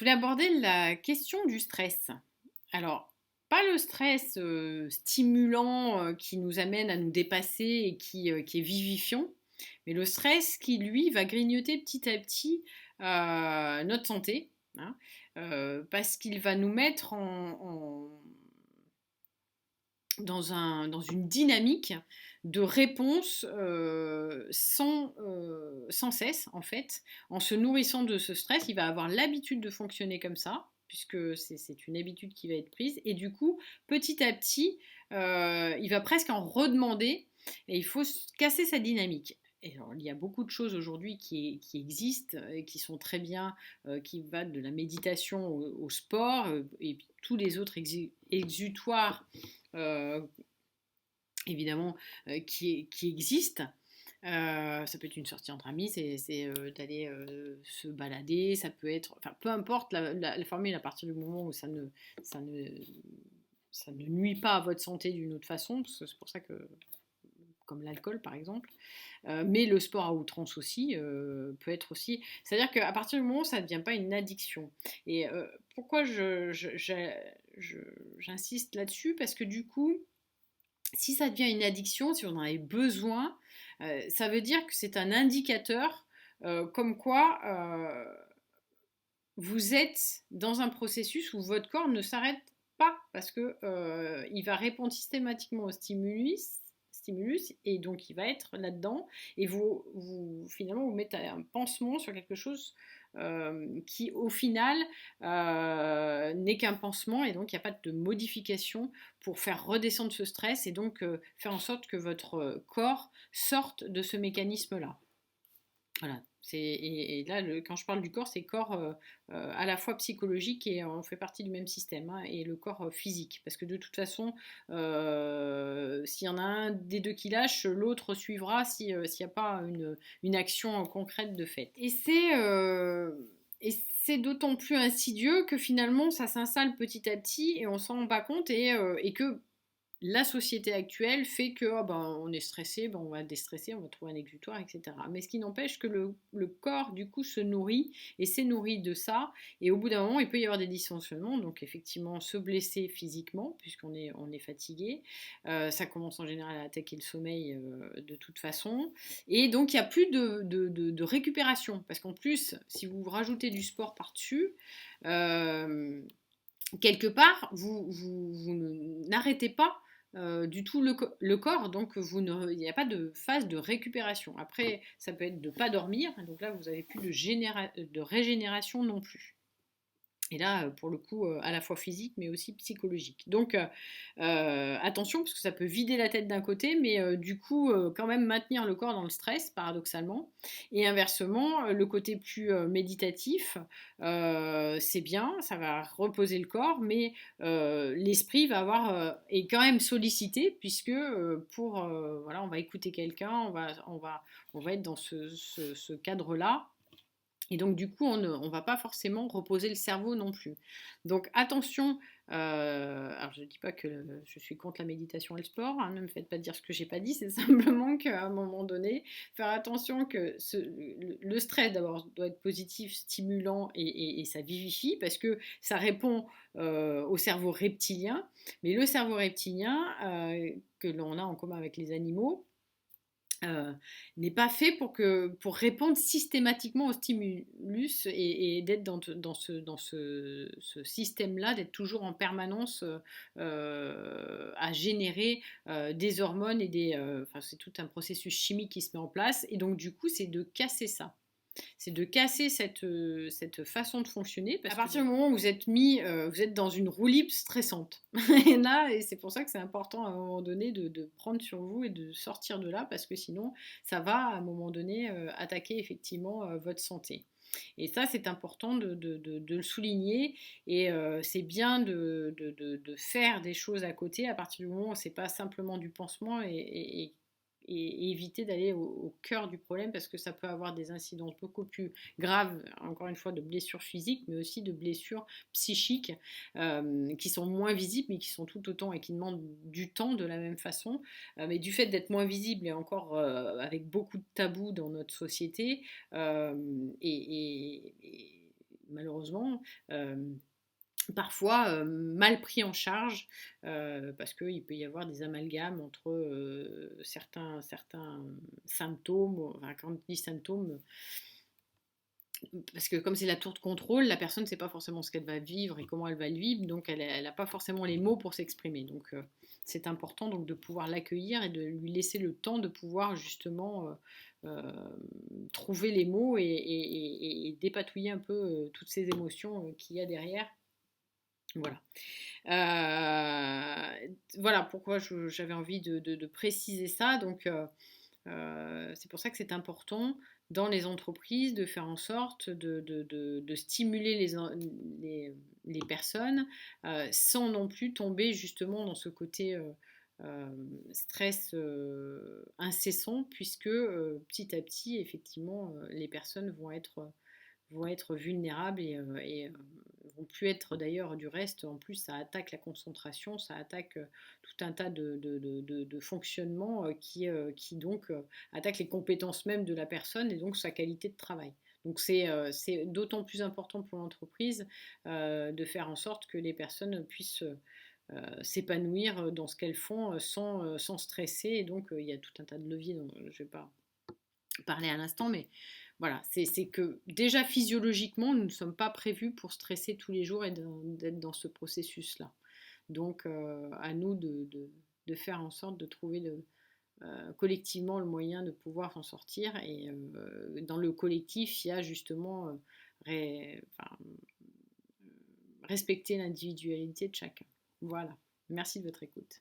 voulais aborder la question du stress. Alors, pas le stress stimulant qui nous amène à nous dépasser et qui est vivifiant, mais le stress qui, lui, va grignoter petit à petit notre santé, hein, parce qu'il va nous mettre dans une dynamique de réponse sans cesse, en fait. En se nourrissant de ce stress, il va avoir l'habitude de fonctionner comme ça, puisque c'est une habitude qui va être prise. Et du coup, petit à petit, il va presque en redemander, et il faut casser sa dynamique. Et alors, il y a beaucoup de choses aujourd'hui qui existent et qui sont très bien, qui va de la méditation au sport et puis tous les autres exutoires euh, évidemment qui existent. Ça peut être une sortie entre amis, c'est d'aller se balader, ça peut être, enfin peu importe la formule à partir du moment où ça ne, ça ne nuit pas à votre santé d'une autre façon, parce que c'est pour ça que, comme l'alcool par exemple, mais le sport à outrance aussi peut être aussi. C'est-à-dire qu'à partir du moment où ça ne devient pas une addiction. Et pourquoi j'insiste là-dessus? Parce que du coup, si ça devient une addiction, si on en avait besoin, ça veut dire que c'est un indicateur comme quoi vous êtes dans un processus où votre corps ne s'arrête pas parce que il va répondre systématiquement au stimulus et donc il va être là-dedans et finalement vous mettez un pansement sur quelque chose qui au final n'est qu'un pansement et donc il n'y a pas de modification pour faire redescendre ce stress et donc faire en sorte que votre corps sorte de ce mécanisme-là. Voilà. Et là, quand je parle du corps, c'est corps à la fois psychologique et on fait partie du même système, hein, et le corps physique. Parce que de toute façon, s'il y en a un des deux qui lâche, l'autre suivra s'il n'y a pas une action concrète de fait. Et c'est d'autant plus insidieux que finalement ça s'installe petit à petit et on s'en rend pas compte et que la société actuelle fait que oh ben, on est stressé, ben, on va déstresser, on va trouver un exutoire, etc. Mais ce qui n'empêche que le corps, du coup, se nourrit et s'est nourri de ça. Et au bout d'un moment, il peut y avoir des dysfonctionnements. Donc, effectivement, se blesser physiquement, puisqu'on est fatigué. Ça commence en général à attaquer le sommeil de toute façon. Et donc, il n'y a plus de récupération. Parce qu'en plus, si vous rajoutez du sport par-dessus, euh, quelque part, vous n'arrêtez pas du tout le corps, donc il n'y a pas de phase de récupération. Après, ça peut être de ne pas dormir, donc là, vous n'avez plus de régénération non plus. Et là, pour le coup, à la fois physique, mais aussi psychologique. Donc, attention, parce que ça peut vider la tête d'un côté, mais du coup, quand même maintenir le corps dans le stress, paradoxalement. Et inversement, le côté plus méditatif, c'est bien, ça va reposer le corps, mais l'esprit va est quand même sollicité, puisque voilà, on va écouter quelqu'un, on va être dans ce cadre-là. Et donc, du coup, on ne va pas forcément reposer le cerveau non plus. Donc, attention, alors je ne dis pas que je suis contre la méditation et le sport, hein, ne me faites pas dire ce que j'ai pas dit, c'est simplement qu'à un moment donné, faire attention que le stress, d'abord, doit être positif, stimulant et ça vivifie parce que ça répond au cerveau reptilien. Mais le cerveau reptilien, que l'on a en commun avec les animaux, euh, n'est pas fait pour répondre systématiquement au stimulus et d'être dans ce système-là, d'être toujours en permanence à générer des hormones enfin, c'est tout un processus chimique qui se met en place. Et donc, du coup, c'est de casser ça. C'est de casser cette façon de fonctionner. Parce à partir du moment où vous êtes dans une roue libre stressante. Et c'est pour ça que c'est important à un moment donné de prendre sur vous et de sortir de là, parce que sinon, ça va à un moment donné attaquer effectivement votre santé. Et ça, c'est important de le souligner. Et c'est bien de faire des choses à côté à partir du moment où c'est pas simplement du pansement et éviter d'aller au cœur du problème parce que ça peut avoir des incidences beaucoup plus graves, encore une fois, de blessures physiques, mais aussi de blessures psychiques qui sont moins visibles, mais qui sont tout autant et qui demandent du temps de la même façon. Mais du fait d'être moins visibles et encore avec beaucoup de tabous dans notre société, et malheureusement, parfois mal pris en charge, parce qu'il peut y avoir des amalgames entre certains symptômes, enfin, quand on dit symptômes, parce que comme c'est la tour de contrôle, la personne ne sait pas forcément ce qu'elle va vivre et comment elle va le vivre, donc elle n'a pas forcément les mots pour s'exprimer. Donc c'est important donc de pouvoir l'accueillir et de lui laisser le temps de pouvoir justement trouver les mots et dépatouiller un peu toutes ces émotions qu'il y a derrière. Voilà. Voilà pourquoi j'avais envie de préciser ça. Donc, c'est pour ça que c'est important dans les entreprises de faire en sorte de stimuler les personnes sans non plus tomber justement dans ce côté stress incessant, puisque petit à petit, effectivement, les personnes vont être vulnérables et vont plus être d'ailleurs du reste. En plus, ça attaque la concentration, ça attaque tout un tas de fonctionnements qui donc attaquent les compétences même de la personne et donc sa qualité de travail. Donc c'est d'autant plus important pour l'entreprise de faire en sorte que les personnes puissent s'épanouir dans ce qu'elles font sans stresser. Et donc il y a tout un tas de leviers dont je ne vais pas parler à l'instant, mais voilà, c'est que déjà physiologiquement, nous ne sommes pas prévus pour stresser tous les jours et d'être dans ce processus-là. Donc, à nous de faire en sorte de trouver collectivement le moyen de pouvoir s'en sortir. Et dans le collectif, il y a justement enfin, respecter l'individualité de chacun. Voilà. Merci de votre écoute.